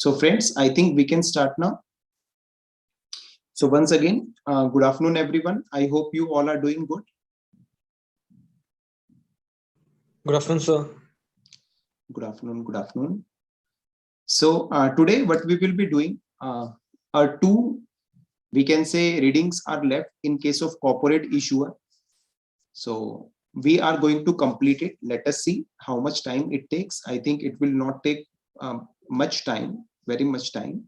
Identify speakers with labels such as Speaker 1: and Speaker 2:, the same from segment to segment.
Speaker 1: So friends, I think we can start now. So once again, good afternoon, everyone. I hope you all are doing good.
Speaker 2: Good afternoon, sir.
Speaker 1: Good afternoon. Good afternoon. So today, what we will be doing are two, we can say, readings are left in case of corporate issuer. So we are going to complete it. Let us see how much time it takes. I think it will not take much time, very much time.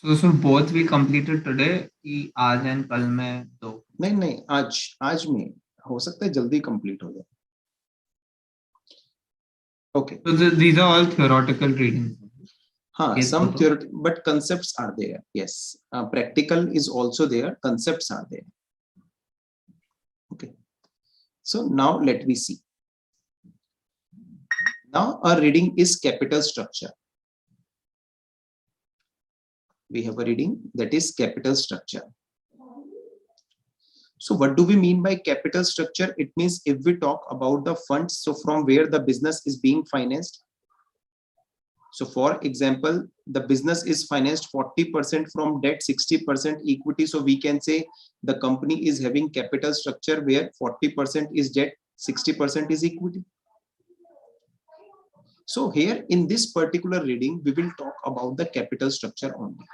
Speaker 3: So both we completed today कि आज and कल में दो
Speaker 1: नहीं आज में हो सकता है जल्दी कंप्लीट हो जाए. Okay.
Speaker 3: So these are all theoretical readings.
Speaker 1: Yes, some theory, but concepts are there. Yes, practical is also there. Concepts are there. Okay. So now let me see. Now our reading is capital structure. We have a reading that is capital structure. So what do we mean by capital structure? It means if we talk about the funds, so from where the business is being financed. So for example, the business is financed 40% from debt, 60% equity. So we can say the company is having capital structure where 40% is debt, 60% is equity. So here in this particular reading, we will talk about the capital structure only.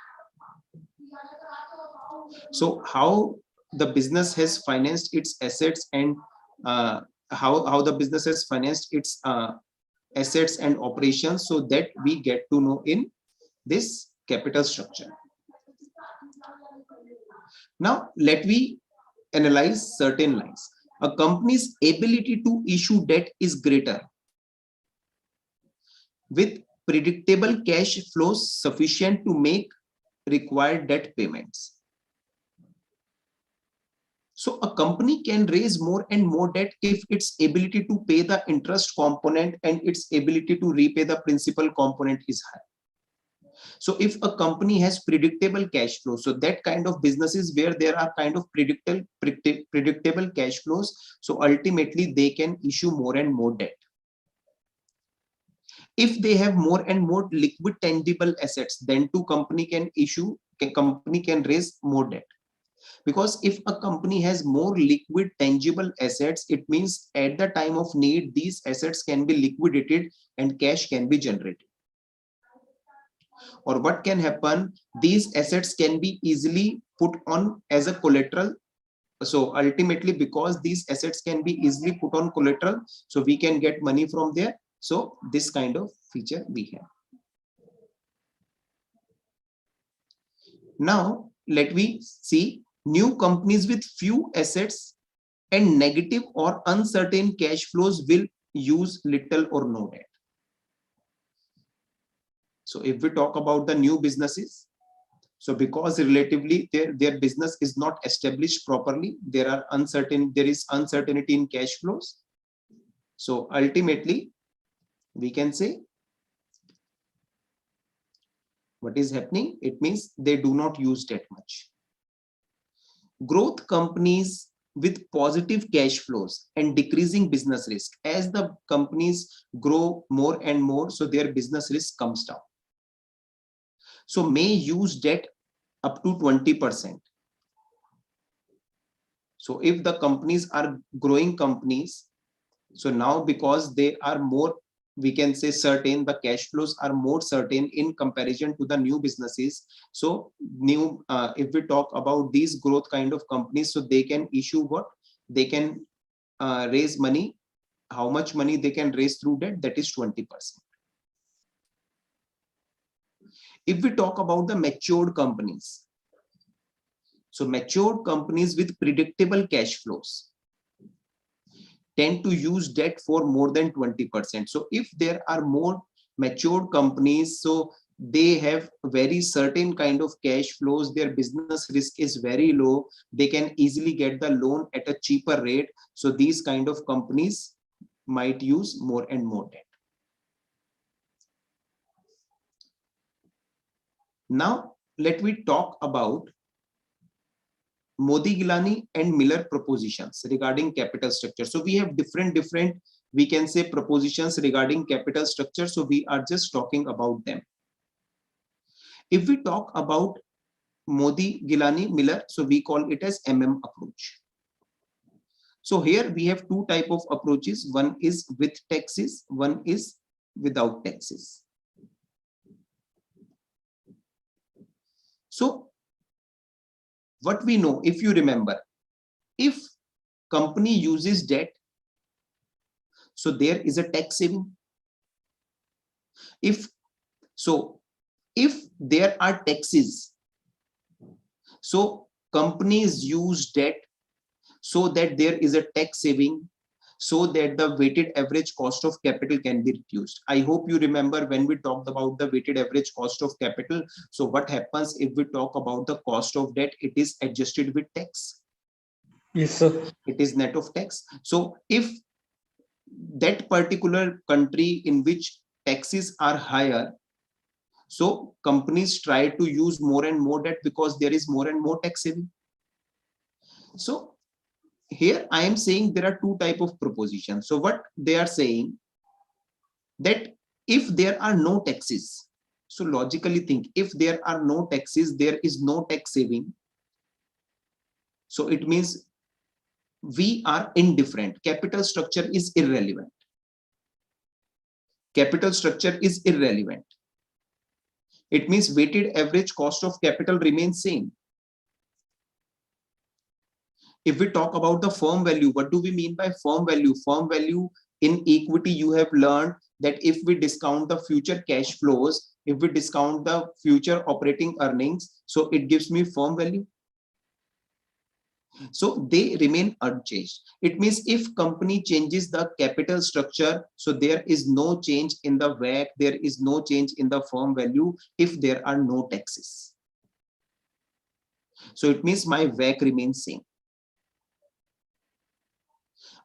Speaker 1: So how the business has financed its assets and how the business has financed its assets and operations, so that we get to know in this capital structure. Now let me analyze certain lines. A company's ability to issue debt is greater with predictable cash flows sufficient to make required debt payments. So a company can raise more and more debt if its ability to pay the interest component and its ability to repay the principal component is high. So if a company has predictable cash flow, so that kind of businesses where there are kind of predictable cash flows, so ultimately they can issue more and more debt. If they have more and more liquid tangible assets, then company can raise more debt. Because if a company has more liquid tangible assets, it means at the time of need, these assets can be liquidated and cash can be generated. Or what can happen, these assets can be easily put on as a collateral. So ultimately, because these assets can be easily put on collateral, so we can get money from there. So this kind of feature we have. Now let me see. New companies with few assets and negative or uncertain cash flows will use little or no debt. So if we talk about the new businesses, so because relatively their business is not established properly, there is uncertainty in cash flows. So ultimately, we can say what is happening, it means they do not use debt much. Growth companies with positive cash flows and decreasing business risk, as the companies grow more and more, so their business risk comes down. So may use debt up to 20%. So if the companies are growing companies, so now because they are more, we can say certain, the cash flows are more certain in comparison to the new businesses. So new, if we talk about these growth kind of companies, so they can issue what? They can raise money. How much money they can raise through debt? That is 20%. If we talk about the matured companies, so matured companies with predictable cash flows tend to use debt for more than 20%. So if there are more matured companies, so they have very certain kind of cash flows, their business risk is very low, they can easily get the loan at a cheaper rate. So these kind of companies might use more and more debt. Now let me talk about Modi Gilani and Miller propositions regarding capital structure. So we have different we can say propositions regarding capital structure. So we are just talking about them. If we talk about Modi, Gilani, Miller, so we call it as approach. So here we have two type of approaches. One is with taxes, one is without taxes. So what we know, if you remember, if company uses debt, so there is a tax saving. If there are taxes, so companies use debt so that there is a tax saving, so that the weighted average cost of capital can be reduced. I hope you remember when we talked about the weighted average cost of capital. So what happens if we talk about the cost of debt? It is adjusted with tax.
Speaker 2: Yes, sir.
Speaker 1: It is net of tax. So if that particular country in which taxes are higher, so companies try to use more and more debt because there is more and more tax saving. So here I am saying there are two type of propositions. So what they are saying, that if there are no taxes, so logically think, if there are no taxes, there is no tax saving. So it means we are indifferent. Capital structure is irrelevant. Capital structure is irrelevant. It means weighted average cost of capital remains same. If we talk about the firm value, what do we mean by firm value? Firm value in equity, you have learned that if we discount the future cash flows, if we discount the future operating earnings, so it gives me firm value. So they remain unchanged. It means if company changes the capital structure, so there is no change in the WACC, there is no change in the firm value if there are no taxes. So it means my WACC remains same.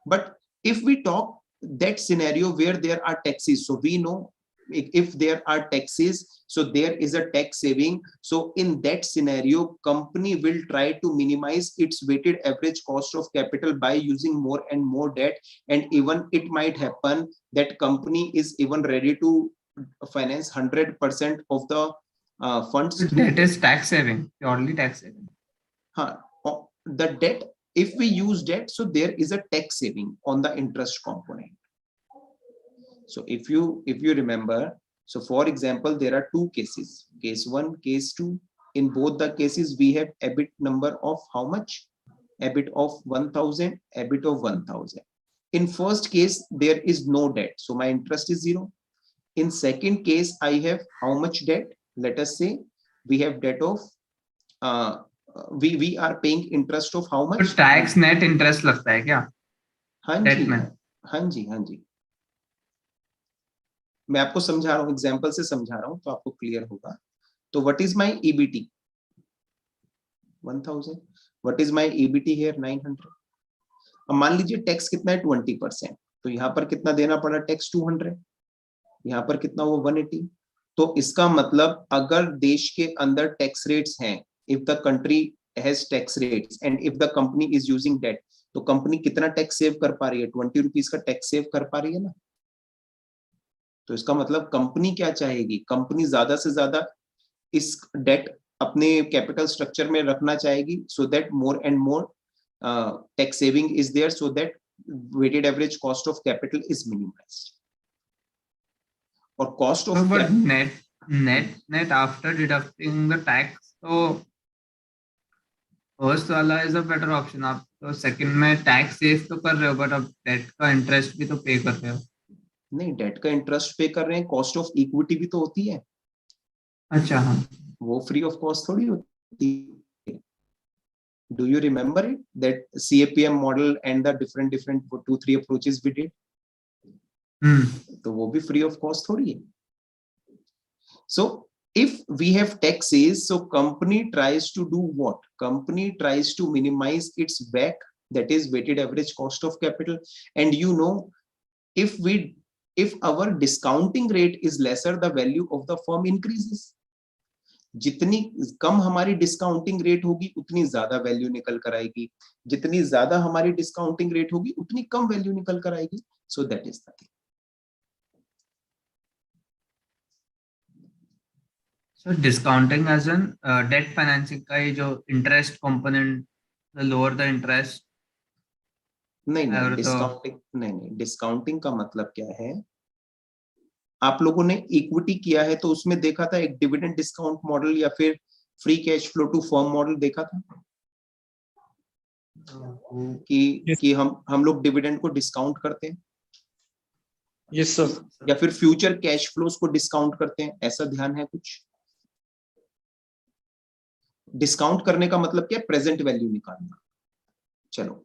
Speaker 1: But if we talk that scenario where there are taxes, so we know if there are taxes, so there is a tax saving. So in that scenario, company will try to minimize its weighted average cost of capital by using more and more debt. And even it might happen that company is even ready to finance 100% of the funds.
Speaker 3: That is tax saving, purely tax saving.
Speaker 1: The debt, if we use debt, so there is a tax saving on the interest component. So if you remember, so for example, there are two cases, case 1, case 2. In both the cases, we have EBIT number of how much? EBIT of 1000, EBIT of 1000. In first case, there is no debt, so my interest is 0. In second case, I have how much debt? Let us say we have debt of we are paying interest of how much?
Speaker 3: तो tax net interest लगता है क्या?
Speaker 1: हाँ जी, मैं आपको समझा रहा हूँ, एग्जांपल से समझा रहा हूँ तो आपको क्लियर होगा. तो what is my EBT? 1000. What is my EBT here? 900. अब मान लीजिए टैक्स कितना है? 20%. तो यहाँ पर कितना देना पड़ा टैक्स? 200. यहाँ पर कितना हुआ? 180. तो इसका मतलब अगर देश के अंदर टैक्स रेट्स हैं, if the country has tax rates and if the company is using debt, तो कंपनी कितना टैक्स सेव कर पा रही है? 20 रुपीज का टैक्स सेव कर पा रही है ना. तो इसका मतलब कंपनी क्या चाहेगी? कंपनी ज्यादा से ज्यादा इस डेट अपने कैपिटल स्ट्रक्चर में रखना चाहेगी, so that more and more tax saving is there, so that weighted average cost of capital is minimized. और cost of
Speaker 3: net after deducting the tax, तो फर्स्ट वाला इज अ बेटर ऑप्शन. आप तो second में tax save तो कर रहे हो, बट अब डेट का इंटरेस्ट भी तो पे कर रहे हो.
Speaker 1: नहीं, डेट का इंटरेस्ट पे कर रहे हैं, कॉस्ट ऑफ इक्विटी भी तो होती है.
Speaker 3: अच्छा, हाँ,
Speaker 1: वो फ्री ऑफ कॉस्ट थोड़ी होती है. Do you remember it that CAPM model and the different 2-3 approaches we did? तो वो भी फ्री ऑफ कॉस्ट थोड़ी है. सो if we have taxes, so company tries to do what? Company tries to minimize its WACC, that is weighted average cost of capital. And you know, if our discounting rate is lesser, the value of the firm increases. जितनी कम हमारी discounting rate होगी उतनी ज्यादा value निकल कर आएगी, जितनी ज्यादा हमारी डिस्काउंटिंग रेट होगी उतनी कम वैल्यू निकल कर आएगी. So that is the thing.
Speaker 3: So discounting as in debt financing का ये जो interest component, the lower the interest.
Speaker 1: नहीं नहीं,
Speaker 3: और तो
Speaker 1: डिस्काउंटिंग नहीं, डिस्काउंटिंग का मतलब क्या है, आप लोगों ने इक्विटी किया है तो उसमें देखा था एक डिविडेंड डिस्काउंट मॉडल या फिर free cash flow to firm model देखा था कि हम लोग डिविडेंड को डिस्काउंट करते हैं
Speaker 2: यस सर,
Speaker 1: या फिर फ्यूचर कैश फ्लोज को डिस्काउंट करते हैं, ऐसा ध्यान है कुछ? डिस्काउंट करने का मतलब क्या है? प्रेजेंट वैल्यू निकालना। चलो,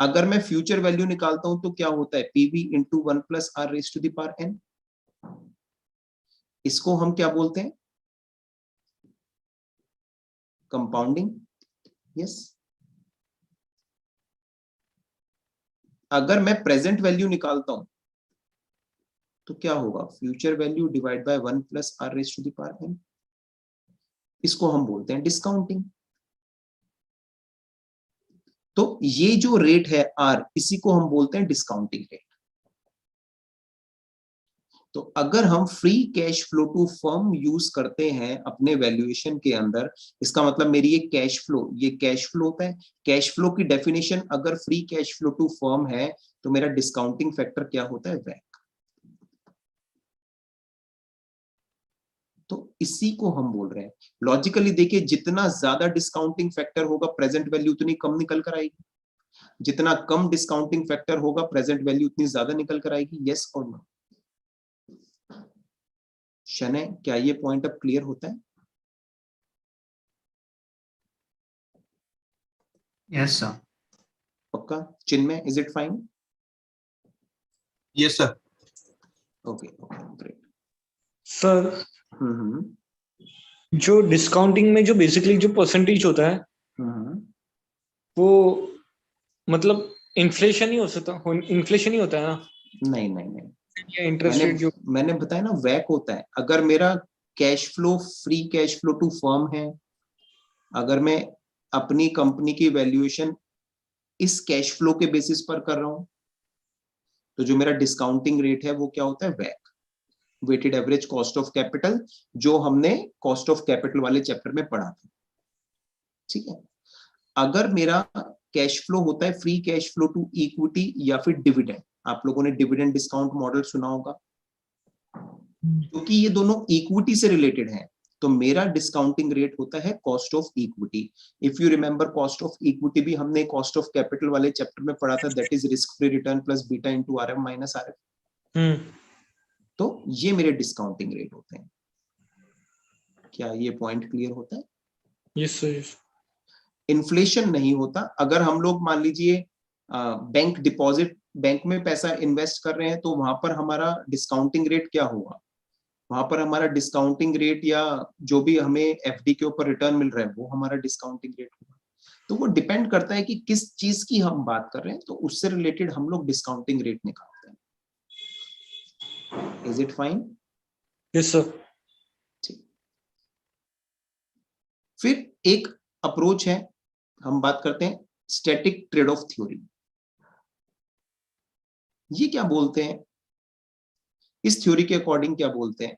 Speaker 1: अगर मैं फ्यूचर वैल्यू निकालता हूं तो क्या होता है? PV into 1 plus R raise to the power N. इसको हम क्या बोलते हैं? कंपाउंडिंग। यस। अगर मैं प्रेजेंट वैल्यू निकालता हूं तो क्या होगा? Future value divide by 1 plus R raise to the power N. इसको हम बोलते हैं डिस्काउंटिंग। तो ये जो रेट है आर, इसी को हम बोलते हैं डिस्काउंटिंग रेट। तो अगर हम free cash flow to firm use करते हैं अपने वैल्यूएशन के अंदर, इसका मतलब मेरी ये कैश फ्लो, ये कैश फ्लो होता है। कैश फ्लो की डेफिनेशन अगर free cash flow to firm है तो मेरा डिस्काउंटिंग फैक्टर क्या होता है? वैक। तो इसी को हम बोल रहे हैं। लॉजिकली देखिए, जितना ज्यादा डिस्काउंटिंग फैक्टर होगा प्रेजेंट वैल्यू उतनी कम निकल कर आएगी, जितना कम डिस्काउंटिंग फैक्टर होगा प्रेजेंट वैल्यू उतनी ज्यादा निकल कर आएगी। यस और नो? शनय, क्या ये पॉइंट अब क्लियर होता है?
Speaker 3: yes sir.
Speaker 1: पक्का? Chinmay, is it fine?
Speaker 4: Yes, sir.
Speaker 1: Okay okay, great.
Speaker 2: Sir
Speaker 1: hmm
Speaker 2: जो डिस्काउंटिंग में जो बेसिकली जो परसेंटेज होता है
Speaker 1: हम्म
Speaker 2: वो मतलब इन्फ्लेशन ही हो सकता, इन्फ्लेशन ही होता है ना,
Speaker 1: नहीं नहीं नहीं,
Speaker 2: या इंटरेस्ट
Speaker 1: मैंने
Speaker 2: रेट जो
Speaker 1: मैंने बताया ना, वैक होता है। अगर मेरा cash flow free cash flow to firm है, अगर मैं अपनी कंपनी की वैल्यूएशन इस कैश फ्लो के बेसिस पर कर रहा हूं, तो जो मेरा डिस्काउंटिंग रेट है वो क्या होता है? वैक, weighted average cost of capital, जो हमने कॉस्ट ऑफ कैपिटल वाले चैप्टर में पढ़ा था। ठीक है। अगर मेरा कैश फ्लो होता है free cash flow to equity या फिर डिविडेंड, आप लोगों ने डिविडेंड डिस्काउंट मॉडल सुना होगा, क्योंकि ये दोनों इक्विटी से रिलेटेड हैं, तो मेरा डिस्काउंटिंग रेट होता है cost of equity. If you remember, cost of equity भी हमने कॉस्ट ऑफ कैपिटल वाले चैप्टर में पढ़ा था, that is risk free return plus beta into R F minus R F. तो ये मेरे डिस्काउंटिंग रेट होते हैं। क्या ये पॉइंट क्लियर होता है?
Speaker 2: Yes sir, yes.
Speaker 1: इन्फ्लेशन नहीं होता। अगर हम लोग मान लीजिए बैंक डिपॉजिट, बैंक में पैसा इन्वेस्ट कर रहे हैं, तो वहां पर हमारा डिस्काउंटिंग रेट क्या होगा? वहां पर हमारा डिस्काउंटिंग रेट, या जो भी हमें एफडी के ऊपर रिटर्न मिल रहा है, वो हमारा डिस्काउंटिंग रेट होगा। तो वो डिपेंड करता है कि किस चीज की हम बात कर रहे हैं, तो उससे रिलेटेड हम लोग डिस्काउंटिंग रेट निकालते हैं। Is it fine?
Speaker 2: Yes sir.
Speaker 1: फिर एक अप्रोच है, हम बात करते हैं स्टैटिक ट्रेड ऑफ थ्योरी। ये क्या बोलते हैं? इस थ्योरी के अकॉर्डिंग क्या बोलते हैं?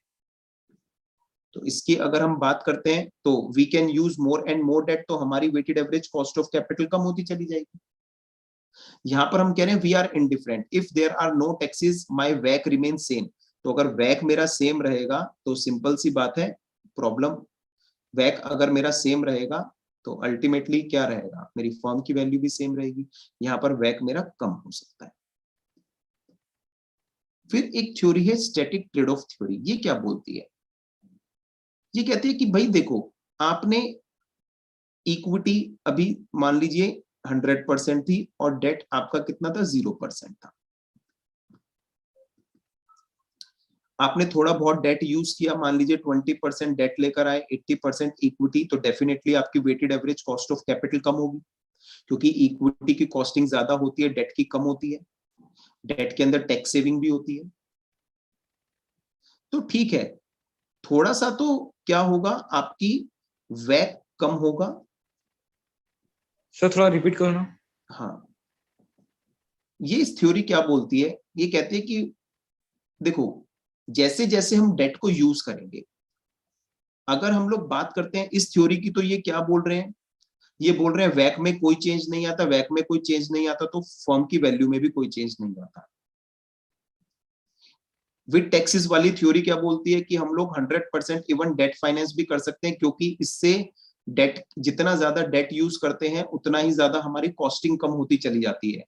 Speaker 1: तो इसकी अगर हम बात करते हैं तो we can use more and more debt, तो हमारी weighted average cost of capital कम होती चली जाएगी। यहां पर हम कह रहे हैं we are indifferent, if there are no taxes my वैक रिमेन सेम। तो अगर वैक मेरा सेम रहेगा तो सिंपल सी बात है, प्रॉब्लम, वैक अगर मेरा सेम रहेगा तो अल्टीमेटली क्या रहेगा? मेरी फर्म की वैल्यू भी सेम रहेगी। यहां पर वैक मेरा कम हो सकता है। फिर एक थ्योरी है स्टैटिक ट्रेड ऑफ थ्योरी। ये क्या बोलती है? ये कहती है कि भाई देखो, आपने इक्विटी अभी मान लीजिए 100% थी और डेट आपका कितना था? 0% था। आपने थोड़ा बहुत डेट यूज किया, मान लीजिए 20% डेट लेकर आए, 80% इक्विटी, तो डेफिनेटली आपकी weighted average cost of capital कम होगी, क्योंकि इक्विटी की कॉस्टिंग ज्यादा होती है, डेट की कम होती है। डेट के अंदर टैक्स सेविंग भी होती है। तो ठीक है, थोड़ा सा तो क्या होगा, आपकी वैक कम होगा।
Speaker 2: सर थोड़ा रिपीट करो ना।
Speaker 1: हाँ, ये इस थ्योरी क्या बोलती है, ये कहती है कि देखो जैसे जैसे हम डेट को यूज करेंगे, अगर हम लोग बात करते हैं इस थ्योरी की, तो ये क्या बोल रहे हैं, ये बोल रहे हैं वैक में कोई चेंज नहीं आता, वैक में कोई चेंज नहीं आता तो फर्म की वैल्यू में भी कोई चेंज नहीं आता। विद टैक्सेस वाली थ्योरी क्या बोलती है कि हम लोग 100% इवन डेट फाइनेंस भी कर सकते हैं, क्योंकि इससे डेट, जितना ज्यादा डेट यूज करते हैं उतना ही ज्यादा हमारी कॉस्टिंग कम होती चली जाती है।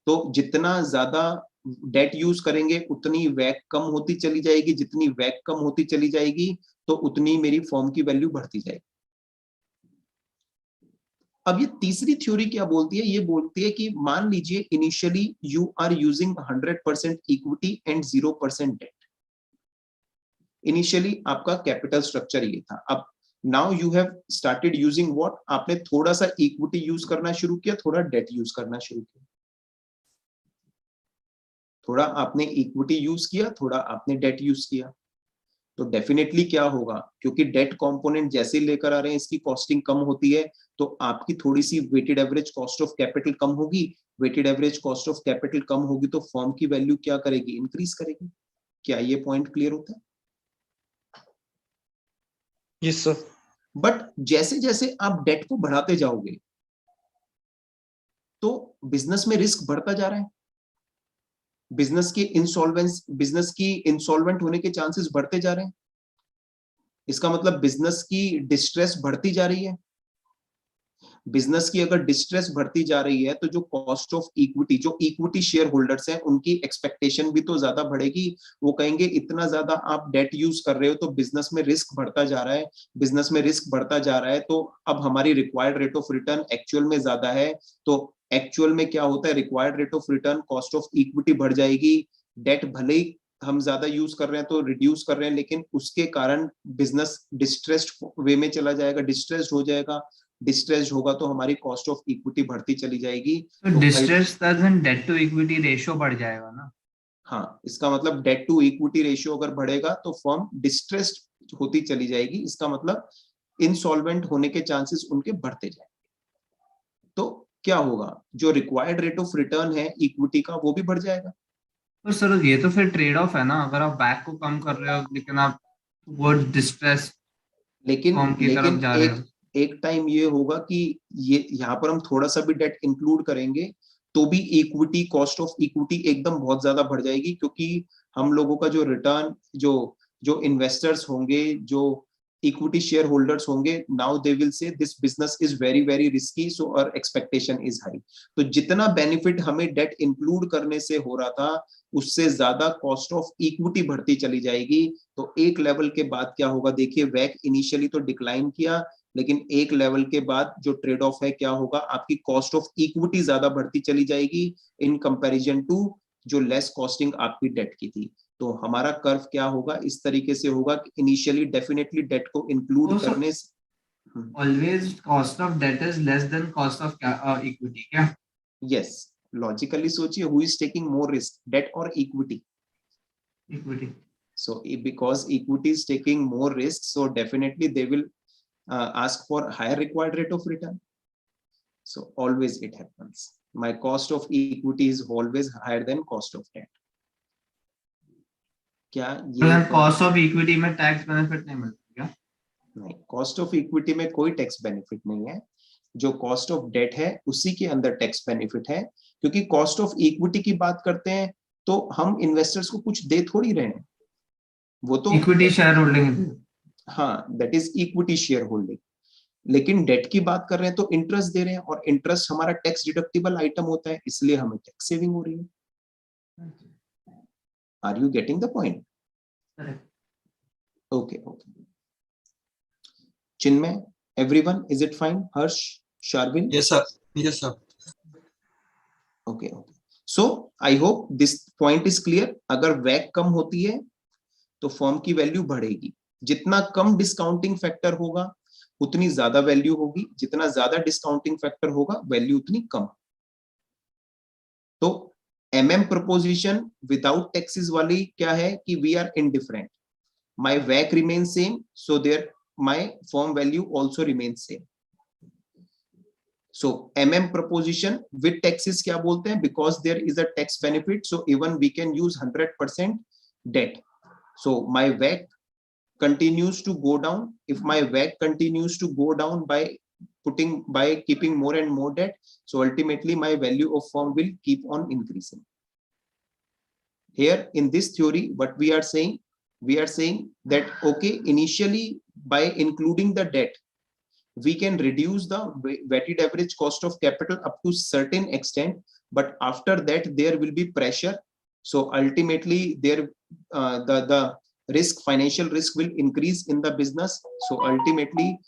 Speaker 1: तो जितना ज्यादा डेट यूज करेंगे उतनी वैक कम होती चली जाएगी, जितनी वैक कम होती चली जाएगी तो उतनी मेरी फर्म की वैल्यू बढ़ती जाएगी। अब ये तीसरी थ्योरी क्या बोलती है, ये बोलती है कि मान लीजिए initially you are using 100% equity and 0% debt. Initially आपका कैपिटल स्ट्रक्चर ये था, अब now you have started using what, आपने थोड़ा सा इक्विटी यूज करना शुरू किया, थोड़ा डेट यूज करना शुरू किया, थोड़ा आपने इक्विटी यूज किया, थोड़ा आपने डेट यूज किया। तो डेफिनेटली क्या होगा, क्योंकि डेट कंपोनेंट जैसे लेकर आ रहे हैं इसकी कॉस्टिंग कम होती है, तो आपकी थोड़ी सी weighted average cost of capital कम होगी, weighted average cost of capital कम होगी तो फर्म की वैल्यू क्या करेगी, इंक्रीज करेगी। क्या ये पॉइंट क्लियर होता है?
Speaker 2: Yes sir.
Speaker 1: बट जैसे जैसे आप डेट को बढ़ाते जाओगे तो बिजनेस में रिस्क बढ़ता जा रहा है, बिजनेस की इंसॉल्वेंट होने के चांसेस बढ़ते जा रहे हैं। इसका मतलब बिजनेस की डिस्ट्रेस बढ़ती जा रही है। बिजनेस की अगर डिस्ट्रेस बढ़ती जा रही है तो जो कॉस्ट ऑफ इक्विटी, जो इक्विटी शेयर होल्डर्स हैं उनकी एक्सपेक्टेशन भी तो ज्यादा बढ़ेगी। वो कहेंगे इतना ज्यादा आप डेट यूज कर रहे हो तो बिजनेस में रिस्क बढ़ता जा रहा है, बिजनेस में रिस्क बढ़ता जा रहा है तो अब हमारी required rate of return actual में ज्यादा है। तो एक्चुअल में क्या होता है, required rate of return, cost of equity बढ़ जाएगी। डेट भले ही हम ज्यादा यूज कर रहे हैं तो रिड्यूस कर रहे हैं, लेकिन उसके कारण बिजनेस डिस्ट्रेस्ड वे में चला जाएगा, डिस्ट्रेस्ड हो जाएगा। डिस्ट्रेस्ड होगा तो हमारी कॉस्ट ऑफ इक्विटी बढ़ती चली जाएगी।
Speaker 3: तो distress debt to equity ratio बढ़ जाएगा ना।
Speaker 1: हाँ, इसका मतलब डेट टू इक्विटी रेशियो अगर बढ़ेगा तो फर्म डिस्ट्रेस्ड होती चली जाएगी, इसका मतलब इनसॉल्वेंट होने के चांसेस उनके बढ़ते जाएंगे। तो क्या होगा, जो रिक्वायर्ड रेट ऑफ रिटर्न है इक्विटी का वो भी बढ़ जाएगा।
Speaker 3: तो सर ये तो फिर ट्रेड ऑफ है ना, अगर आप बैक को कम कर रहे हो लेकिन आप वो डिस्ट्रेस
Speaker 1: लेकिन
Speaker 3: फॉर्म की तरफ
Speaker 1: लेकिन
Speaker 3: जा रहे हो।
Speaker 1: एक टाइम ये होगा कि ये यहाँ पर हम थोड़ा सा भी डेट इंक्लूड करेंगे तो भी इक्विटी, कॉस्ट ऑफ इक्विटी एकदम बहुत ज्यादा बढ़ जाएगी, क्योंकि हम लोगों का जो रिटर्न, जो जो इन्वेस्टर्स होंगे, जो इक्विटी शेयर होल्डर्स होंगे, now they will say this business is very very risky, so our expectation is high. तो जितना बेनिफिट हमें डेट इंक्लूड करने से हो रहा था उससे ज्यादा कॉस्ट ऑफ इक्विटी बढ़ती चली जाएगी। तो एक लेवल के बाद क्या होगा, देखिए वैक इनिशियली तो डिक्लाइन किया, लेकिन एक लेवल के बाद जो ट्रेड ऑफ है क्या होगा, आपकी कॉस्ट ऑफ इक्विटी ज्यादा बढ़ती चली जाएगी इन कंपैरिजन टू जो लेस कॉस्टिंग आपकी डेट की थी। तो हमारा कर्व क्या होगा, इस तरीके से होगा कि इनिशियली डेफिनेटली डेट को इंक्लूड करने से
Speaker 3: always cost of debt is less than cost of equity क्या?
Speaker 1: यस, लॉजिकली सोचिए, who is taking more risk, debt और equity?
Speaker 3: Equity.
Speaker 1: So because equity is taking more risk, so definitely they will ask for higher required rate of return. So always it happens. My cost of equity is always higher than cost of debt. क्या ये
Speaker 3: cost of equity में tax benefit नहीं मिलता क्या?
Speaker 1: नहीं, cost of equity में कोई tax benefit नहीं है। जो कॉस्ट ऑफ डेट है उसी के अंदर टैक्स बेनिफिट है, क्योंकि कॉस्ट ऑफ इक्विटी की बात करते हैं तो हम इन्वेस्टर्स को कुछ दे थोड़ी रहे हैं, वो तो
Speaker 3: इक्विटी शेयर होल्डिंग।
Speaker 1: हाँ, that is equity share holding. लेकिन डेट की बात कर रहे हैं तो इंटरेस्ट दे रहे हैं, और इंटरेस्ट हमारा टैक्स डिडक्टिबल आइटम होता है, इसलिए हमें टैक्स सेविंग हो रही है। Are you getting the point? Okay okay, Chinmay, everyone, is it fine? Harsh, Sharvin?
Speaker 4: Yes sir, yes sir.
Speaker 1: Okay okay, so I hope this point is clear. अगर वैक कम होती है तो फर्म की वैल्यू बढ़ेगी, जितना कम डिस्काउंटिंग फैक्टर होगा उतनी ज्यादा वैल्यू होगी, जितना ज्यादा डिस्काउंटिंग फैक्टर होगा वैल्यू उतनी कम। तो एमएम प्रपोजिशन विदाउट टैक्सेस वाली क्या है कि वी आर इनडिफरेंट, माय वैक remain same, so there my firm value also remain same. So MM proposition with taxes क्या बोलते हैं? Because there is a tax benefit, so even we can use 100% debt. So my WACC continues to go down. If my WACC continues to go down by keeping more and more debt, so ultimately my value of firm will keep on increasing. Here in this theory, what we are saying that okay, initially by including the debt, we can reduce the weighted average cost of capital up to certain extent, but after that there will be pressure. So ultimately there the risk, financial risk will increase in the business. So ultimately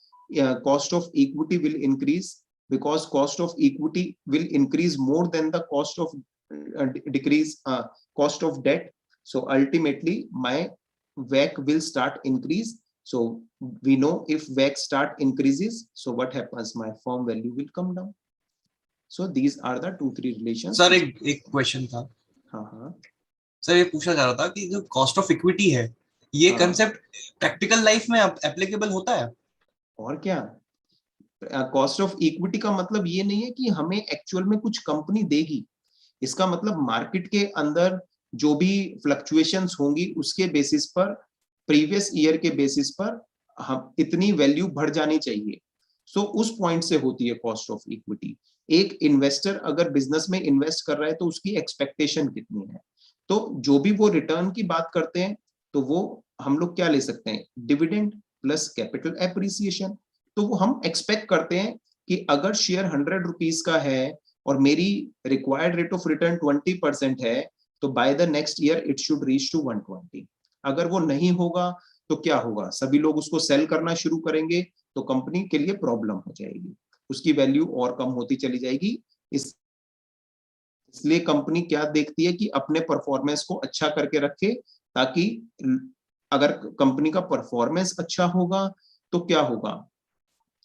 Speaker 1: cost of equity will increase, because cost of equity will increase more than the cost of cost of debt. So ultimately my WACC will start increase. So we know if WACC start increases, so what happens? My firm value will come down. So these are the 2-3 relations.
Speaker 4: Sir एक question था.
Speaker 1: हाँ.
Speaker 4: Sir ये पूछना चाह रहा था कि जो कॉस्ट ऑफ इक्विटी है, ये
Speaker 1: हाँ.
Speaker 4: कंसेप्ट प्रैक्टिकल लाइफ में एप्लीकेबल होता है?
Speaker 1: और क्या, कॉस्ट ऑफ इक्विटी का मतलब ये नहीं है कि हमें एक्चुअल में कुछ कंपनी देगी. इसका मतलब मार्केट के अंदर जो भी फ्लक्चुएशंस होंगी उसके बेसिस पर, प्रीवियस ईयर के बेसिस पर हम इतनी वैल्यू बढ़ जानी चाहिए. सो उस पॉइंट से होती है कॉस्ट ऑफ इक्विटी. एक इन्वेस्टर अगर बिजनेस में इन्वेस्ट कर रहा है तो उसकी एक्सपेक्टेशन कितनी है. तो जो भी वो रिटर्न की बात करते हैं तो वो हम लोग क्या ले सकते हैं? Dividend plus capital appreciation. तो वो हम एक्सपेक्ट करते हैं कि अगर शेयर 100 रुपीज का है और मेरी रिक्वायर्ड रेट ऑफ रिटर्न 20% है, तो by the next year it should reach to 120. अगर वो नहीं होगा तो क्या होगा? सभी लोग उसको सेल करना शुरू करेंगे, तो कंपनी के लिए प्रॉब्लम हो जाएगी, उसकी वैल्यू और कम होती चली जाएगी. इसलिए कंपनी क्या देखती है कि अपने परफॉर्मेंस को अच्छा करके रखे, ताकि अगर कंपनी का परफॉर्मेंस अच्छा होगा तो क्या होगा?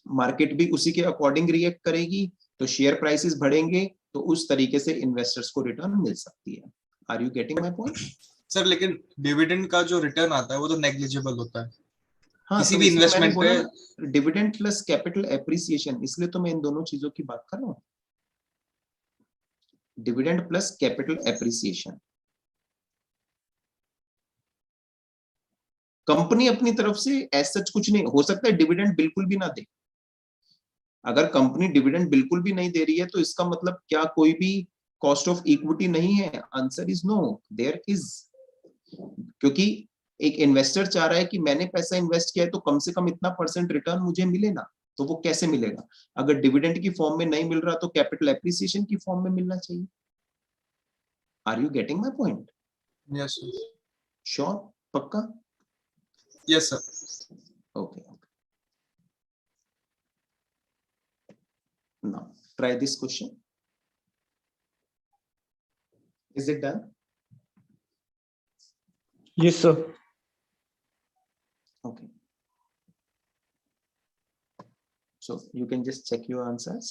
Speaker 1: मार्केट भी उसी के अकॉर्डिंग रिएक्ट करेगी, तो शेयर प्राइसेस बढ़ेंगे, तो उस तरीके से इन्वेस्टर्स को रिटर्न मिल सकती है. Are you getting my point?
Speaker 4: Sir लेकिन डिविडेंड का जो रिटर्न आता है वो तो नेग्लिजिबल होता है.
Speaker 1: हाँ,
Speaker 4: किसी
Speaker 1: तो
Speaker 4: भी
Speaker 1: इसलिए मैंने
Speaker 4: इन्वेस्टमेंट
Speaker 1: बोला
Speaker 4: पे
Speaker 1: डिविडेंड प्लस कैपिटल एप्रिसिएशन, इसलिए तो मैं इन दोनों चीजों की बात कर रहा हूँ. Dividend plus capital appreciation. Company अपनी तरफ से ऐसा कुछ नहीं हो सकता है, डिविडेंड बिल्कुल भी ना दे. अगर कंपनी डिविडेंड बिल्कुल भी नहीं दे रही है तो इसका मतलब क्या कोई भी कॉस्ट ऑफ इक्विटी नहीं है? Answer is no, there is. क्योंकि एक इन्वेस्टर चाह रहा है कि मैंने पैसा इन्वेस्ट किया है तो कम से कम इतना % रिटर्न मुझे मिले ना. तो वो कैसे मिलेगा? अगर डिविडेंड की फॉर्म में नहीं मिल रहा तो कैपिटल एप्रिसिएशन की फॉर्म में मिलना चाहिए. Are you getting my point?
Speaker 4: Yes sir.
Speaker 1: Sure? पक्का?
Speaker 4: Yes sir.
Speaker 1: Okay. Now try this question. Is it done?
Speaker 2: Yes, sir.
Speaker 1: Okay. So you can just check your answers.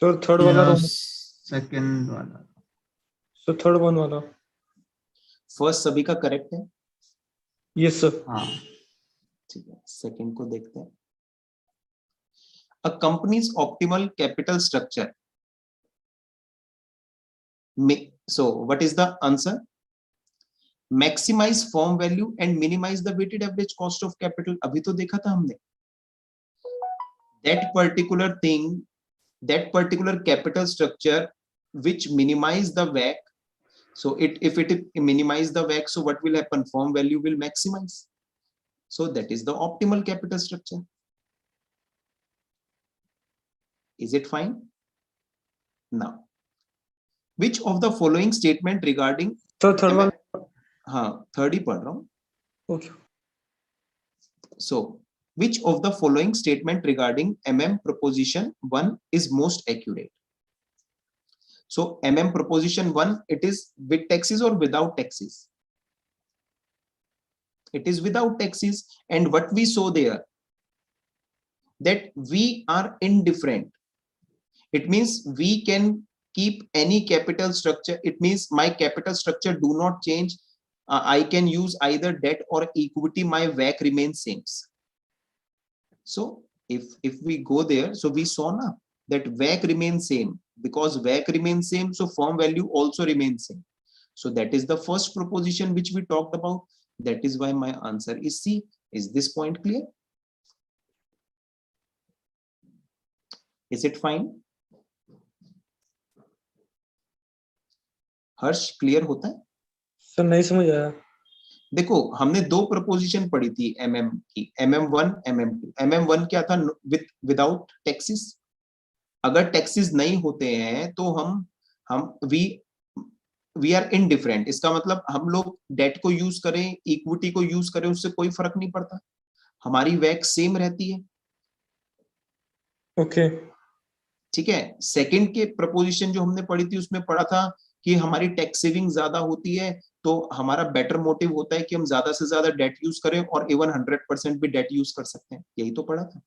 Speaker 2: Sir, third वाला wrong.
Speaker 3: Second वाला.
Speaker 2: So third one वाला.
Speaker 1: First सभी का correct है.
Speaker 2: Yes, sir.
Speaker 3: हाँ.
Speaker 1: ठीक है, second को देखते हैं. A company's optimal capital structure. So what is the answer? Maximize firm value and minimize the weighted average cost of capital. अभी तो देखा था हमने. That particular thing, that particular capital structure which minimize the WACC. So if it minimize the WACC, so what will happen? Firm value will maximize. So that is the optimal capital structure. Is it fine? Now, which of the following statement regarding?
Speaker 2: Sir, third one.
Speaker 1: हाँ, third ही पढ़ रहा हूँ.
Speaker 2: Okay.
Speaker 1: So, which of the following statement regarding MM proposition 1 is most accurate? So, MM proposition 1, it is with taxes or without taxes? It is without taxes. And what we saw there, that we are indifferent. It means we can keep any capital structure. It means my capital structure do not change. I can use either debt or equity. My WACC remains same. So if we go there, so we saw na that WACC remains same. Because WACC remains same, so firm value also remains same. So that is the first proposition which we talked about. That is why my answer is C. Is this point clear? Is it fine? Harsh clear होता है?
Speaker 2: Sir नहीं समझ आया।
Speaker 1: देखो हमने दो preposition पढ़ी थी MM की, MM1 MM2। MM1 क्या था? Without taxes. अगर टैक्सेस नहीं होते हैं तो हम वी आर इनडिफरेंट। इसका मतलब हम लोग डेट को यूज करें, इक्विटी को यूज करें, उससे कोई फर्क नहीं पड़ता, हमारी वैक सेम रहती है।
Speaker 2: ओके
Speaker 1: ठीक है। सेकंड के प्रपोजिशन जो हमने पढ़ी थी उसमें पढ़ा था कि हमारी टैक्स सेविंग ज्यादा होती है, तो हमारा बेटर मोटिव होता है कि हम ज्यादा से ज्यादा डेट यूज करें और इवन 100% भी डेट यूज कर सकते हैं। यही तो पढ़ा था।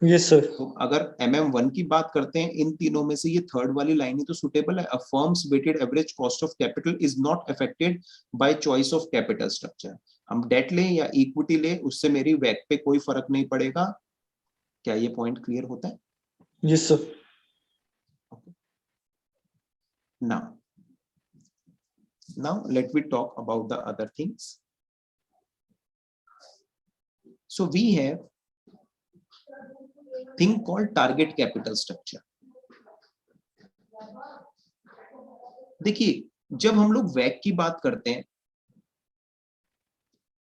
Speaker 2: Yes sir.
Speaker 1: तो अगर MM1 की बात करते हैं, इन तीनों में से ये थर्ड वाली लाइन ही तो सुटेबल है। A firm's weighted average cost of capital is not affected by choice of capital structure. हम डेट लें या इक्विटी लें, उससे मेरी वैक पे कोई फर्क नहीं पड़ेगा। क्या ये पॉइंट क्लियर होता है?
Speaker 2: Yes sir.
Speaker 1: Now let me talk about the other things. So we have thing called target capital structure. देखिए जब हम लोग वैक की बात करते हैं,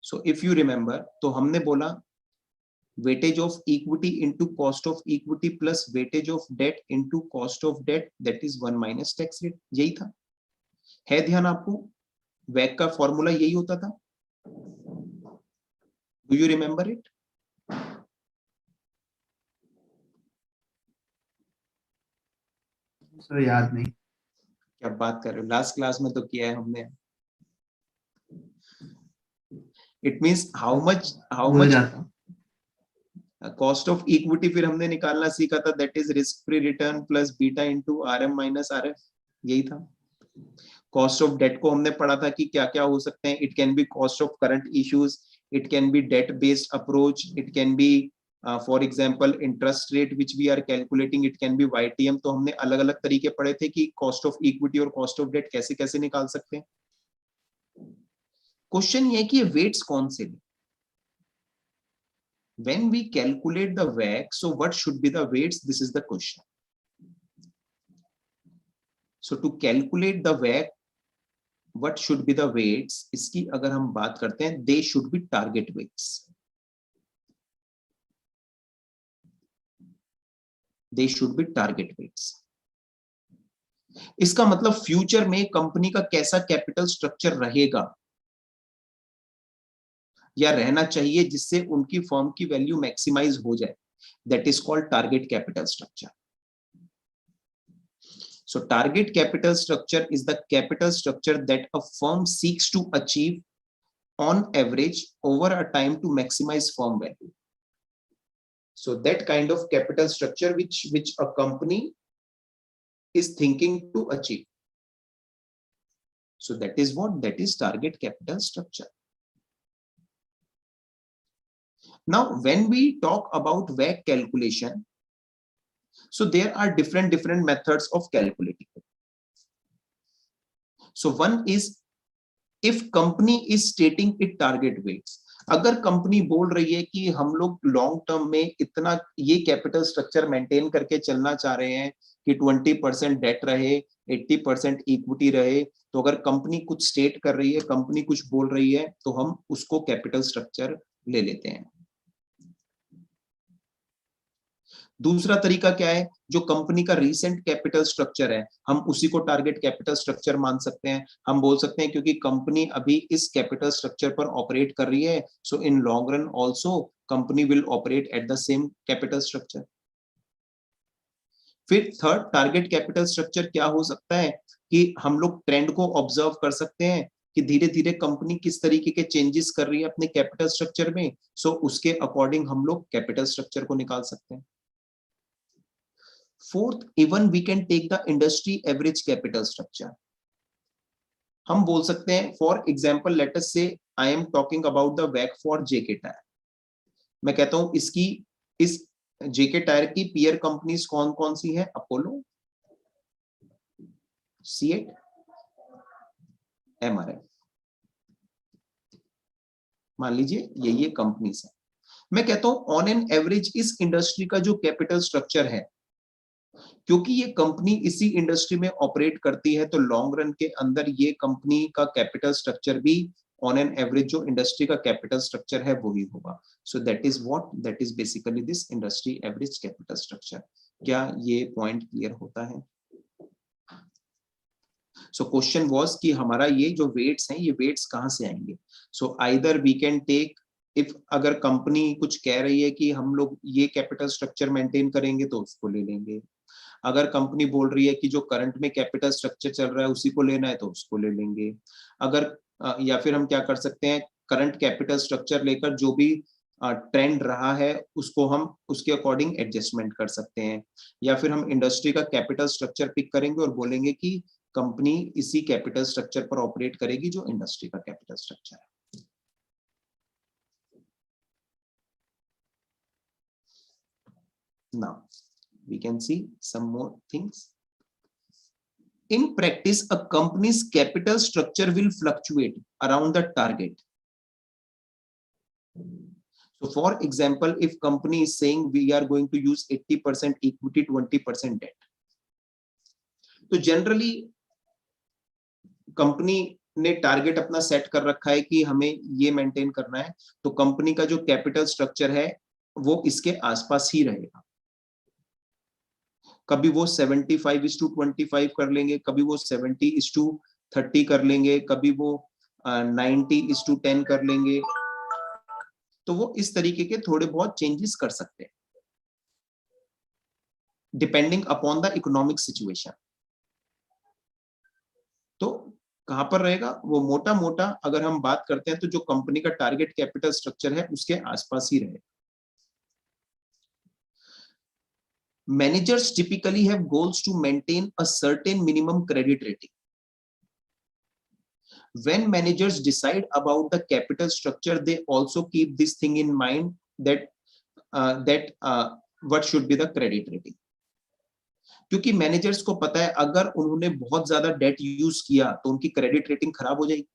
Speaker 1: so if you remember, तो हमने बोला weightage of equity into cost of equity plus weightage of debt into cost of debt, that is 1 minus tax rate। यही था, है ध्यान आपको? वैक का फॉर्मूला यही होता था। Do you remember it?
Speaker 3: Sir याद नहीं।
Speaker 1: क्या बात कर रहे हो, लास्ट क्लास में तो किया है हमने। It means how much cost of equity फिर हमने निकालना सीखा था, that is risk free return plus beta into RM minus RF, यही था। कॉस्ट ऑफ डेट को हमने पढ़ा था कि क्या क्या हो सकते हैं। It can be cost of current issues, it can be debt based approach, it can be for example interest rate which we are calculating, it can be YTM। तो हमने अलग अलग तरीके पढ़े थे कि कॉस्ट ऑफ इक्विटी और cost of debt कैसे कैसे निकाल सकते हैं। क्वेश्चन ये है कि ये वेट्स कौन से हैं? When we calculate the WACC, so what should be the weights? This is the question. So to calculate the WACC, what should be the weights? इसकी अगर हम बात करते हैं, they should be target weights. They should be target weights. इसका मतलब future में company का कैसा कैपिटल स्ट्रक्चर रहेगा या रहना चाहिए जिससे उनकी फर्म की वैल्यू मैक्सिमाइज हो जाए, that is called target capital structure. So target capital structure is the capital structure that a firm seeks to achieve on average over a time to maximize firm value. So that kind of capital structure which a company is thinking to achieve. So that is what, that is target capital structure. Now when we talk about WACC calculation, so there are different methods of calculating it. So one is if company is stating it target weights, अगर company बोल रही है कि हम लोग long term में इतना ये कैपिटल स्ट्रक्चर मेंटेन करके चलना चाह रहे हैं कि 20% डेट रहे, 80% इक्विटी रहे, तो अगर कंपनी कुछ स्टेट कर रही है, कंपनी कुछ बोल रही है, तो हम उसको कैपिटल स्ट्रक्चर ले लेते हैं। दूसरा तरीका क्या है, जो कंपनी का रीसेंट कैपिटल स्ट्रक्चर है, हम उसी को टारगेट कैपिटल स्ट्रक्चर मान सकते हैं। हम बोल सकते हैं क्योंकि कंपनी अभी इस कैपिटल स्ट्रक्चर पर ऑपरेट कर रही है, so in long run also company will operate at the same capital structure. फिर थर्ड टारगेट कैपिटल स्ट्रक्चर क्या हो सकता है कि हम लोग ट्रेंड को ऑब्जर्व कर सकते हैं कि धीरे धीरे कंपनी किस तरीके के चेंजेस कर रही है अपने कैपिटल स्ट्रक्चर में, सो उसके अकॉर्डिंग हम लोग कैपिटल स्ट्रक्चर को निकाल सकते हैं। Fourth, even we can take the industry average capital structure. हम बोल सकते हैं, for example, let us say I am talking about the WACC for JK Tyre. मैं कहता हूं इसकी इस जेके टायर की पीयर कंपनीज कौन कौन सी है? अपोलो, सीएट, एमआरएफ, मान लीजिए ये कंपनीज है। मैं कहता हूं ऑन एन एवरेज इस इंडस्ट्री का जो कैपिटल स्ट्रक्चर है, क्योंकि ये कंपनी इसी इंडस्ट्री में ऑपरेट करती है, तो लॉन्ग रन के अंदर ये कंपनी का कैपिटल स्ट्रक्चर भी ऑन एन एवरेज जो इंडस्ट्री का कैपिटल स्ट्रक्चर है वही होगा। So that is what, that is basically this industry average capital structure. क्या ये पॉइंट क्लियर होता है? सो क्वेश्चन वाज कि हमारा ये जो वेट्स हैं, ये वेट्स कहां से आएंगे? So either we can take, if अगर कंपनी कुछ कह रही है कि हम लोग ये कैपिटल स्ट्रक्चर मेंटेन करेंगे तो उसको ले लेंगे। अगर कंपनी बोल रही है कि जो करंट में कैपिटल स्ट्रक्चर चल रहा है उसी को लेना है तो उसको ले लेंगे। अगर या फिर हम क्या कर सकते हैं, करंट कैपिटल स्ट्रक्चर लेकर जो भी ट्रेंड रहा है उसको हम उसके अकॉर्डिंग एडजस्टमेंट कर सकते हैं। या फिर हम इंडस्ट्री का कैपिटल स्ट्रक्चर पिक करेंगे और बोलेंगे कि कंपनी इसी कैपिटल स्ट्रक्चर पर ऑपरेट करेगी जो इंडस्ट्री का कैपिटल स्ट्रक्चर है। Now we can see some more things. In practice, a company's capital structure will fluctuate around the target. So for example, if company is saying we are going to use 80% equity, 20% debt, तो generally company ने target अपना set कर रखा है कि हमें ये maintain करना है, तो कंपनी का जो कैपिटल स्ट्रक्चर है वो इसके आसपास ही रहेगा। कभी वो 75:25 कर लेंगे, कभी वो 70:30 कर लेंगे, कभी वो 90:10 कर लेंगे। तो वो इस तरीके के थोड़े बहुत चेंजेस कर सकते हैं depending upon the economic situation. तो कहां पर रहेगा वो? मोटा मोटा अगर हम बात करते हैं तो जो कंपनी का टारगेट कैपिटल स्ट्रक्चर है उसके आसपास ही रहेगा। Managers typically have goals to maintain a certain minimum credit rating. When managers decide about the capital structure, they also keep this thing in mind that what should be the credit rating. क्योंकि managers को पता है अगर उन्होंने बहुत ज्यादा date use किया तो उनकी क्रेडिट रेटिंग खराब हो जाएगी।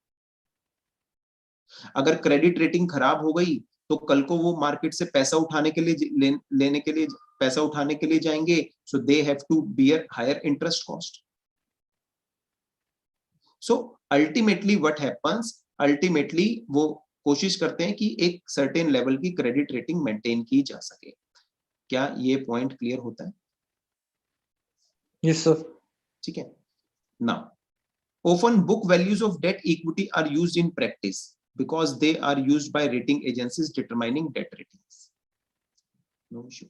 Speaker 1: अगर क्रेडिट रेटिंग खराब हो गई तो कल को वो मार्केट से पैसा उठाने के लिए लेने के लिए पैसा उठाने के लिए जाएंगे, so they have to bear higher interest cost. So ultimately what happens, ultimately वो कोशिश करते हैं कि एक सर्टेन लेवल की क्रेडिट रेटिंग मेंटेन की जा सके। क्या ये पॉइंट क्लियर होता है?
Speaker 2: Yes sir.
Speaker 1: ठीक है। Now often book values of debt equity are used in practice because they are used by rating agencies determining debt ratings. No issue.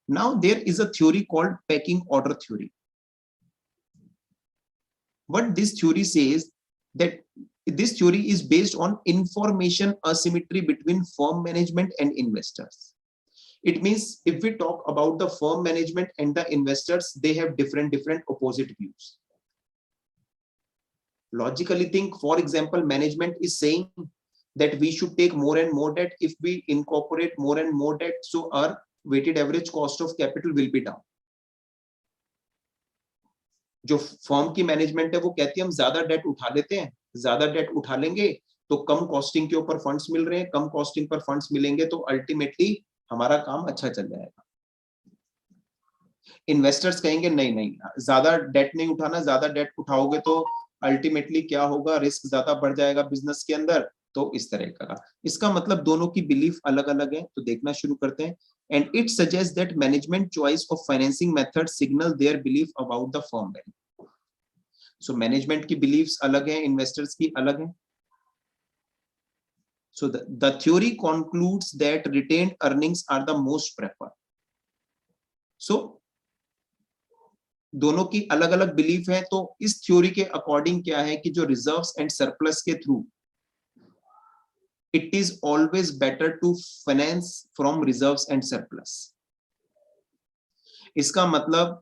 Speaker 1: Now there is a theory called pecking order theory. What this theory says, that this theory is based on information asymmetry between firm management and investors. It means if we talk about the firm management and the investors, they have different opposite views. Logically think, for example, management is saying that we should take more and more debt. If we incorporate more and more debt, so our weighted average cost of capital will be down. जो firm की management है वो कहती है हम ज्यादा date उठा लेते हैं, ज्यादा डेट उठा लेंगे तो कम कॉस्टिंग के ऊपर फंड्स मिल रहे हैं, कम कॉस्टिंग पर फंड्स मिलेंगे तो अल्टीमेटली हमारा काम अच्छा चल जाएगा। इन्वेस्टर्स कहेंगे नहीं नहीं, ज्यादा डेट नहीं उठाना, ज्यादा डेट उठाओगे तो अल्टीमेटली क्या होगा, रिस्क ज्यादा बढ़ जाएगा बिजनेस के अंदर। तो इस तरह का, इसका मतलब दोनों की बिलीफ अलग अलग है। तो देखना शुरू करते हैं। And it suggests that management choice of financing method signal their belief about the firm value. So management की beliefs अलग हैं, investors की अलग हैं। So the theory concludes that retained earnings are the most preferred. So दोनों की अलग अलग बिलीफ है। तो इस थ्योरी के अकॉर्डिंग क्या है कि जो रिजर्व्स एंड सरप्लस के through, it is always better to finance from reserves and surplus. इसका मतलब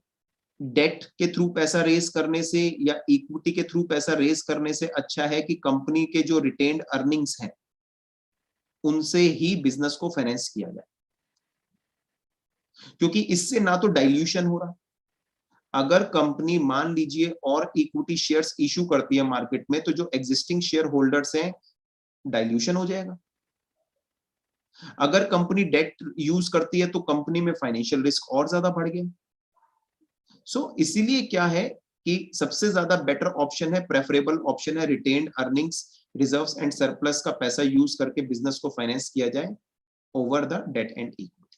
Speaker 1: डेट के थ्रू पैसा रेज करने से या इक्विटी के थ्रू पैसा रेज करने से अच्छा है कि कंपनी के जो रिटेन्ड अर्निंग्स हैं उनसे ही बिजनेस को फाइनेंस किया जाए। क्योंकि इससे ना तो डाइल्यूशन हो रहा, अगर कंपनी मान लीजिए और इक्विटी शेयर्स इशू करती है मार्केट में, तो जो एग्जिस्टिंग शेयर होल्डर्स हैं डाइल्यूशन हो जाएगा। अगर कंपनी डेट यूज करती है तो कंपनी में फाइनेंशियल रिस्क और ज्यादा बढ़ गया। सो इसीलिए क्या है कि सबसे ज्यादा बेटर ऑप्शन है, प्रेफरेबल ऑप्शन है, retained earnings, reserves and surplus का पैसा यूज करके बिजनेस को फाइनेंस किया जाए over the debt and equity.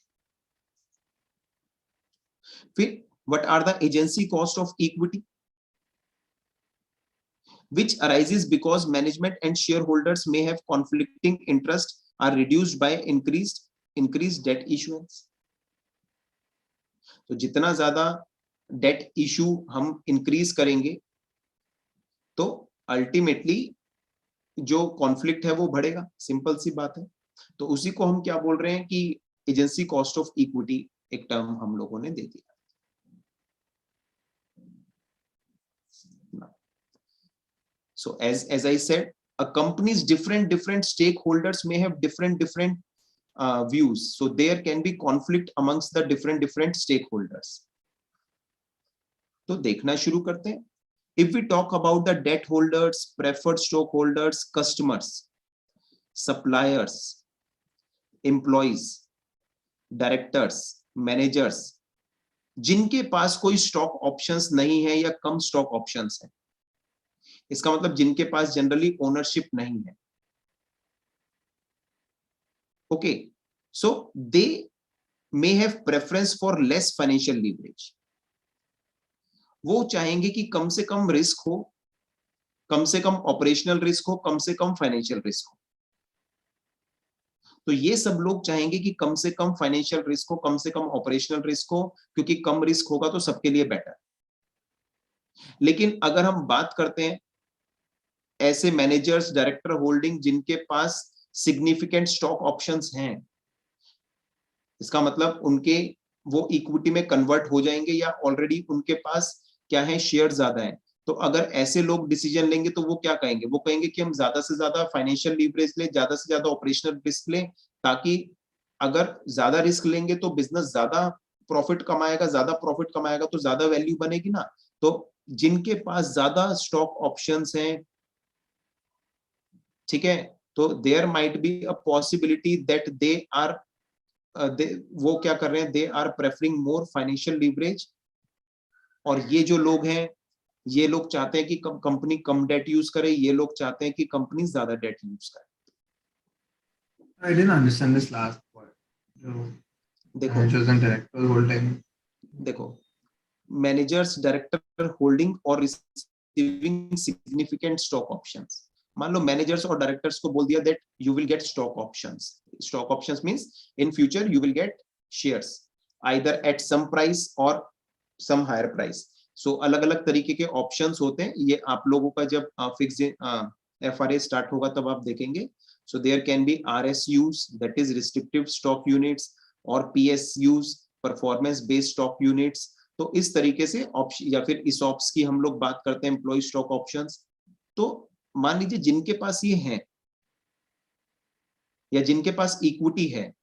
Speaker 1: फिर what are the agency cost of equity, which arises because management and shareholders may have conflicting interest, are reduced by increased debt issuance। तो जितना ज्यादा date issue हम increase करेंगे तो ultimately जो conflict है वो बढ़ेगा, सिंपल सी बात है। तो उसी को हम क्या बोल रहे हैं कि एजेंसी कॉस्ट ऑफ इक्विटी एक टर्म हम लोगों ने दे दिया। So as I said, a company's different stakeholders may have different views, so there can be conflict amongst the different stakeholders। तो देखना शुरू करते हैं। If we talk about the debt holders, preferred stockholders, customers, suppliers, employees, directors, managers, जिनके पास कोई stock options नहीं है या कम स्टॉक ऑप्शंस है, इसका मतलब जिनके पास जनरली ओनरशिप नहीं है। Okay, so they may have preference for less financial leverage. वो चाहेंगे कि कम से कम रिस्क हो, कम से कम ऑपरेशनल रिस्क हो, कम से कम फाइनेंशियल रिस्क हो। तो ये सब लोग चाहेंगे कि कम से कम फाइनेंशियल रिस्क हो, कम से कम ऑपरेशनल रिस्क हो, क्योंकि कम रिस्क होगा तो सबके लिए बेटर। लेकिन अगर हम बात करते हैं ऐसे मैनेजर्स, डायरेक्टर होल्डिंग जिनके पास सिग्निफिकेंट स्टॉक ऑप्शंस हैं, इसका मतलब उनके वो इक्विटी में कन्वर्ट हो जाएंगे या ऑलरेडी उनके पास क्या है, शेयर ज्यादा है। तो अगर ऐसे लोग डिसीजन लेंगे तो वो क्या कहेंगे, वो कहेंगे कि हम ज्यादा से ज्यादा फाइनेंशियल लीवरेज ले, ज्यादा से ज्यादा ऑपरेशनल रिस्क ले, ताकि अगर ज्यादा रिस्क लेंगे तो बिजनेस ज्यादा प्रॉफिट कमाएगा, ज्यादा प्रॉफिट कमाएगा तो ज्यादा वैल्यू बनेगी ना। तो जिनके पास ज्यादा स्टॉक ऑप्शंस हैं, ठीक है, तो there might be a possibility that they are वो क्या कर रहे हैं, they are preferring more financial leverage. और ये जो लोग हैं, ये लोग चाहते हैं कि कंपनी कम डेट यूज करे, ये लोग चाहते हैं कि कंपनी ज्यादा डेट यूज करे।
Speaker 3: I didn't understand this last part. जो
Speaker 1: देखो
Speaker 3: managers and directors holding.
Speaker 1: देखो, मैनेजर्स, डायरेक्टर होल्डिंग और रिसीविंग सिग्निफिकेंट स्टॉक ऑप्शंस। मान लो मैनेजर्स और डायरेक्टर्स को बोल दिया that you will get stock options. Stock options means in future you will get shares either at some price और some higher price. सो अलग अलग तरीके के ऑप्शंस होते हैं, ये आप लोगों का जब फिक्स FRA स्टार्ट होगा तब आप देखेंगे। So there can be RSUs, that is restrictive stock units, और PSUs, performance based stock units. तो इस तरीके से ऑप्शन, या फिर ESOPs की हम लोग बात करते हैं, एम्प्लॉय स्टॉक ऑप्शंस। तो मान लीजिए जिनके पास ये है या जिनके पास इक्विटी है,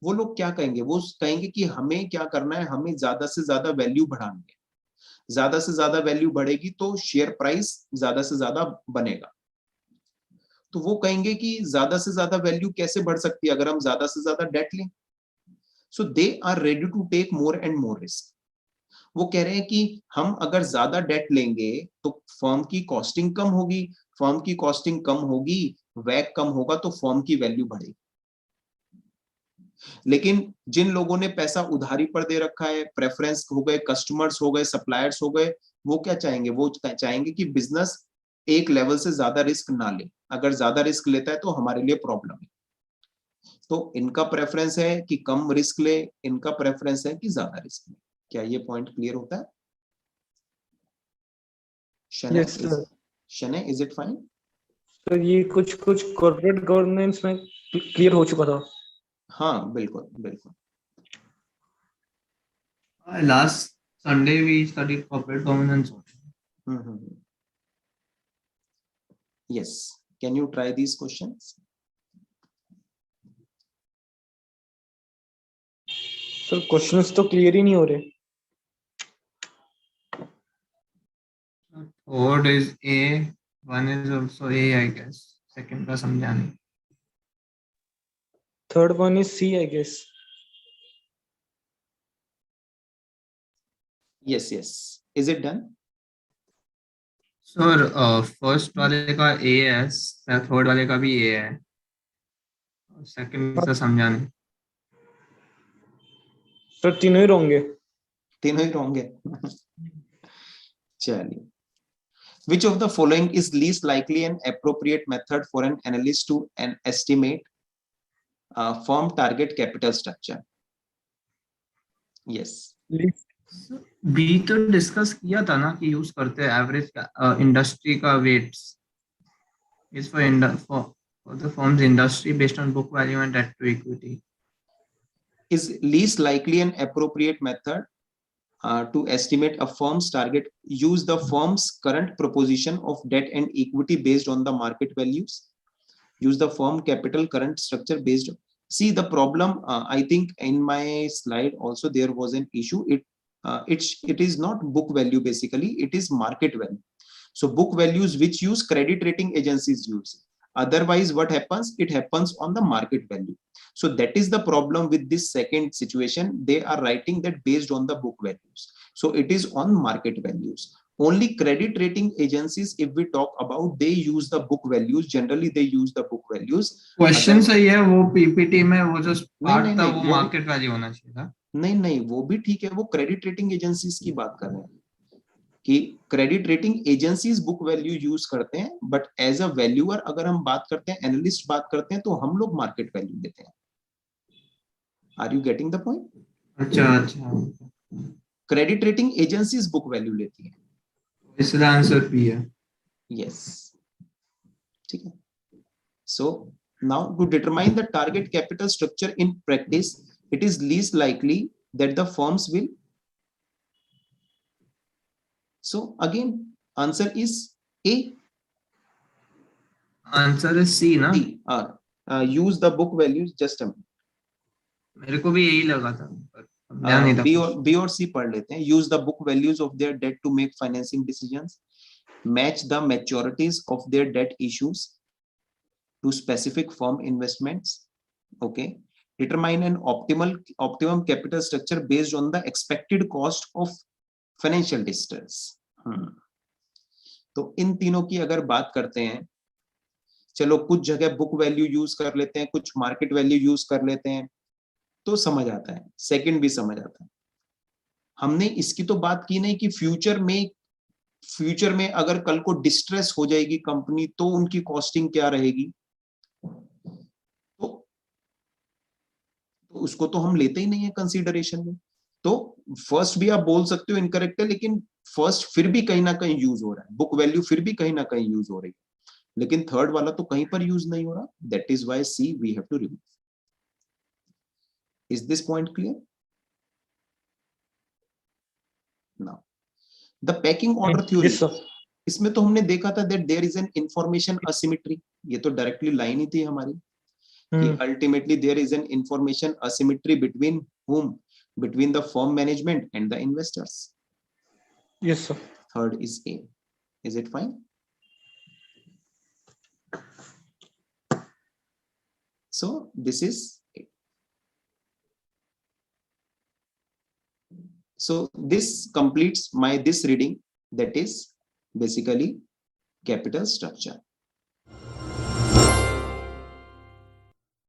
Speaker 1: वो लोग क्या कहेंगे, वो कहेंगे कि हमें क्या करना है, हमें ज्यादा से ज्यादा वैल्यू बढ़ानी है। ज्यादा से ज्यादा वैल्यू बढ़ेगी तो शेयर प्राइस ज्यादा से ज्यादा बनेगा। तो वो कहेंगे कि ज्यादा से ज्यादा वैल्यू कैसे बढ़ सकती है अगर हम ज्यादा से ज्यादा डेट लें। So they are ready to take more and more risk. वो कह रहे हैं कि हम अगर ज्यादा डेट लेंगे तो फर्म की कॉस्टिंग कम होगी, फर्म की कॉस्टिंग कम होगी, वैक कम होगा तो फर्म की वैल्यू बढ़ेगी। लेकिन जिन लोगों ने पैसा उधारी पर दे रखा है, प्रेफरेंस हो गए, कस्टमर्स हो गए, सप्लायर्स हो गए, वो क्या चाहेंगे, वो चाहेंगे कि बिजनेस एक लेवल से ज्यादा रिस्क ना ले। अगर ज्यादा रिस्क लेता है तो हमारे लिए प्रॉब्लम है। तो इनका प्रेफरेंस है कि कम रिस्क ले, इनका प्रेफरेंस है कि ज्यादा रिस्क ले। क्या ये पॉइंट क्लियर होता है?
Speaker 2: Yes, sir.
Speaker 1: शनै, इज इट फाइन?
Speaker 2: तो ये कुछ कुछ कॉर्पोरेट गवर्नेंस में क्लियर हो चुका था।
Speaker 1: हाँ बिल्कुल बिल्कुल।
Speaker 3: Last Sunday we studied corporate governance.
Speaker 1: Yes, can you try these questions?
Speaker 2: Sir questions तो क्लियर ही नहीं हो रहे.
Speaker 3: Third is A, one is also A, I guess. Second का समझा नहीं.
Speaker 2: Third one is C, I guess.
Speaker 1: Yes, yes. Is it done?
Speaker 3: Sir first वाले का A है, थर्ड वाले का भी A है, सेकंड का समझा नहीं.
Speaker 2: सर तीनों ही रॉन्ग है.
Speaker 1: तीनों ही wrong है. चलिए. Which of the following is least likely and appropriate method for an analyst to estimate firm target capital structure? Yes.
Speaker 3: B तो डिस्कस किया था ना कि यूज करते हैं एवरेज इंडस्ट्री का weights is for the firms industry based on book value and debt to equity.
Speaker 1: Is least likely and appropriate method to estimate a firm's target. Use the firm's current proposition of debt and equity based on the market values. Use the firm capital current structure based on. See the problem. I think in my slide also there was an issue. It is not book value, basically it is market value. So book values which use credit rating agencies use. Otherwise what happens? It happens on the market value. So that is the problem with this second situation. They are writing that based on the book values. So it is on market values. Only credit rating agencies, if we talk about, they use the book values. Generally they use the book values.
Speaker 3: Question सही है, वो PPT में वो जो part था
Speaker 1: नहीं,
Speaker 3: वो
Speaker 1: वो-
Speaker 3: मार्केट वैल्यू होना चाहिए था.
Speaker 1: नहीं वो भी ठीक है. वो क्रेडिट रेटिंग एजेंसीज की बात कर रहे हैं कि credit rating agencies book value use करते हैं, बट एज अ वैल्यूअर अगर हम बात करते हैं, एनालिस्ट बात करते हैं, तो हम लोग मार्केट वैल्यू देते हैं. Are you getting the point?
Speaker 3: अच्छा,
Speaker 1: credit rating agencies book value लेती है.
Speaker 3: इसका आंसर पी है.
Speaker 1: यस, ठीक है. So now to determine the target capital structure in practice, it is least likely that the firms will. So again answer is A.
Speaker 3: Answer है सी ना.
Speaker 1: D. Use the book values. Just a minute.
Speaker 3: मेरे को भी यही लगा था पर समझा नहीं था.
Speaker 1: B और C पढ़ लेते हैं. Use the book values of their debt to make financing decisions. Match the maturities of their debt issues to specific firm investments. Okay. Determine an optimum capital structure based on the expected cost of financial distress. तो इन तीनों की अगर बात करते हैं, चलो कुछ जगह बुक वैल्यू यूज कर लेते हैं, कुछ मार्केट वैल्यू यूज कर लेते हैं, तो समझ आता है. सेकंड भी समझ आता है. हमने इसकी तो बात की नहीं कि फ्यूचर में अगर कल को डिस्ट्रेस हो जाएगी कंपनी तो उनकी कॉस्टिंग क्या रहेगी, तो उसको तो हम लेते ही नहीं है कंसीडरेशन में. तो फर्स्ट भी आप बोल सकते हो इनकरेक्ट है, लेकिन फर्स्ट फिर भी कहीं ना कहीं यूज हो रहा है, बुक वैल्यू फिर भी कहीं ना कहीं यूज हो रही है, लेकिन थर्ड वाला तो कहीं पर यूज नहीं हो रहा. That is why see we have to remove. Is this point clear? Now the pecking order theory.
Speaker 2: Yes, sir.
Speaker 1: इसमें तो हमने देखा था that there is an information asymmetry. ये तो डायरेक्टली लाइन ही थी हमारी कि ultimately there is an information asymmetry between whom? Between the firm management and the investors.
Speaker 2: Yes, sir.
Speaker 1: Third is A. Is it fine? So this is it. So this completes my this reading, that is basically capital structure.